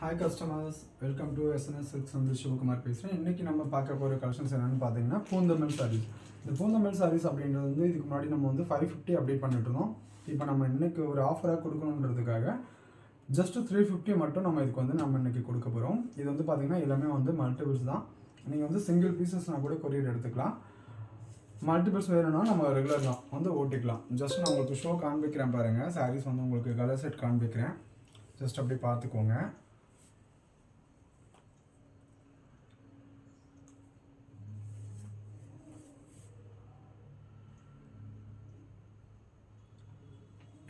Hi customers, welcome to SNS silks வந்து சிவகுமார் பேசுகிறேன். இன்றைக்கி நம்ம பார்க்க போகிற கலெக்ஷன்ஸ் என்னென்னு பார்த்தீங்கன்னா பூந்தமிழ் சாரீஸ். இந்த பூந்தமிழ் சாரீஸ் அப்படின்றது வந்து இதுக்கு முன்னாடி நம்ம வந்து 550 அப்டேட் பண்ணிட்டு இருந்தோம். இப்போ நம்ம இன்றைக்கி ஒரு ஆஃபராக கொடுக்கணுன்றதுக்காக ஜஸ்ட் 350 மட்டும் நம்ம இதுக்கு வந்து நம்ம இன்றைக்கி கொடுக்க போகிறோம். இது வந்து பார்த்திங்கன்னா எல்லாமே வந்து மல்டிபிள்ஸ் தான். நீங்கள் வந்து சிங்கிள் பீசஸ்னால் கூட கொரியர் எடுத்துக்கலாம். மல்டிபிள்ஸ் வேணும்னா நம்ம ரெகுலர் தான் வந்து ஓட்டிக்கலாம். ஜஸ்ட் நான் உங்களுக்கு ஷோ காண்பிக்கிறேன் பாருங்கள். சாரீஸ் வந்து உங்களுக்கு கலர் செட் காண்பிக்கிறேன், ஜஸ்ட் அப்படி பார்த்துக்கோங்க.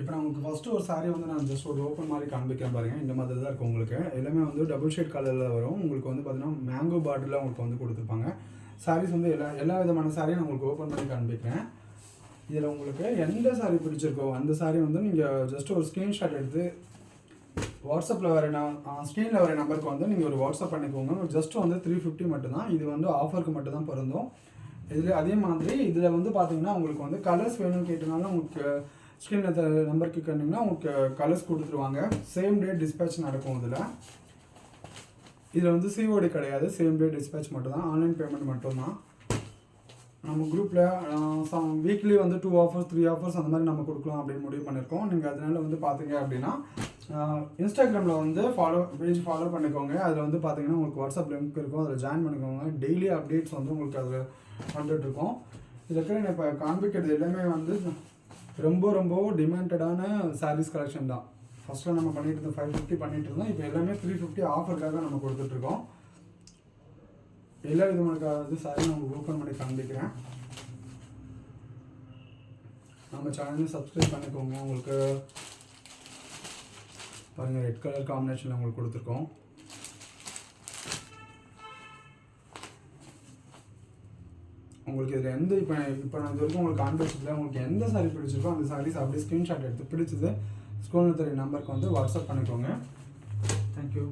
இப்போ நான் உங்களுக்கு ஃபஸ்ட்டு ஒரு சாரீ வந்து நான் ஜஸ்ட் ஒரு ஓப்பன் மாதிரி காண்பிக்கிறேன் பாருங்கள். இந்த மாதிரி தான் இருக்கும். உங்களுக்கு எல்லாமே வந்து டபுள் ஷேட் கலரில் வரும். உங்களுக்கு வந்து பார்த்தீங்கன்னா மேங்கோ பார்டரில் உங்களுக்கு வந்து கொடுத்துருப்பாங்க. சாரீஸ் வந்து எல்லா விதமான சாரியும் நான் உங்களுக்கு ஓப்பன் பண்ணி காண்பிக்கிறேன். இதில் உங்களுக்கு எந்த சாரீ பிடிச்சிருக்கோ அந்த சாரீ வந்து நீங்கள் ஜஸ்ட் ஒரு ஸ்க்ரீன்ஷாட் எடுத்து வாட்ஸ்அப்பில் வர ஸ்க்ரீனில் வர நம்பருக்கு வந்து நீங்கள் ஒரு வாட்ஸ்அப் பண்ணிக்கோங்க. ஜஸ்ட் வந்து 350 மட்டும்தான். இது வந்து ஆஃபருக்கு மட்டும் தான் பொருந்தும். இதில் அதே மாதிரி இதில் வந்து பார்த்தீங்கன்னா உங்களுக்கு வந்து கலர்ஸ் வேணும்னு கேட்டனால உங்களுக்கு ஸ்க்ரீனில் நம்பருக்கு கேட்டிங்கன்னா உங்களுக்கு கலர்ஸ் கொடுத்துருவாங்க. சேம் டே டிஸ்பேச் நடக்கும். இதில் வந்து சிஓடி கிடையாது, சேம் டே டிஸ்பேச் மட்டும் தான், ஆன்லைன் பேமெண்ட் மட்டும்தான். நம்ம குரூப்பில் வீக்லி வந்து 2 ஆஃபர்ஸ் 3 ஆஃபர்ஸ் அந்த மாதிரி நம்ம கொடுக்கலாம் அப்படின்னு முடிவு பண்ணியிருக்கோம். நீங்கள் அதனால வந்து பார்த்தீங்க அப்படின்னா இன்ஸ்டாகிராமில் வந்து பேஜ் ஃபாலோ பண்ணிக்கோங்க. அதில் வந்து பார்த்தீங்கன்னா உங்களுக்கு வாட்ஸ்அப் லிங்க் இருக்கும், அதில் ஜாயின் பண்ணிக்கோங்க. டெய்லி அப்டேட்ஸ் வந்து உங்களுக்கு அதில் வந்துட்டுருக்கோம். இதில் இருக்கிற நான் இப்போ காண்பிக்கிறது எல்லாமே வந்து ரொம்ப டிமாண்டடான சாரீஸ் கலெக்ஷன் தான். ஃபஸ்ட்டில் நம்ம பண்ணிட்டு இருந்தோம் 550 பண்ணிட்டு இருந்தோம். இப்போ எல்லாமே 350 ஆஃபருக்காக நம்ம கொடுத்துட்ருக்கோம். எல்லா விதமான சாரி நான் உங்களுக்கு ஓப்பன் பண்ணி காண்பிக்கிறேன். நம்ம சேனலை சப்ஸ்கிரைப் பண்ணிக்கோங்க. உங்களுக்கு பாருங்கள், ரெட் கலர் காம்பினேஷனில் உங்களுக்கு கொடுத்துருக்கோம். உங்களுக்கு இதில் எந்த இப்போ நான் இது வரைக்கும் உங்களுக்கு காண்பிச்சதில் உங்களுக்கு எந்த சாரீ பிடிச்சிருக்கோ அந்த சாரீஸ் அப்படியே ஸ்க்ரீன்ஷாட் எடுத்து பிடிச்சது ஸ்கூலில் தெரிய நம்பருக்கு வந்து வாட்ஸ்அப் பண்ணிக்கோங்க. தேங்க்யூ.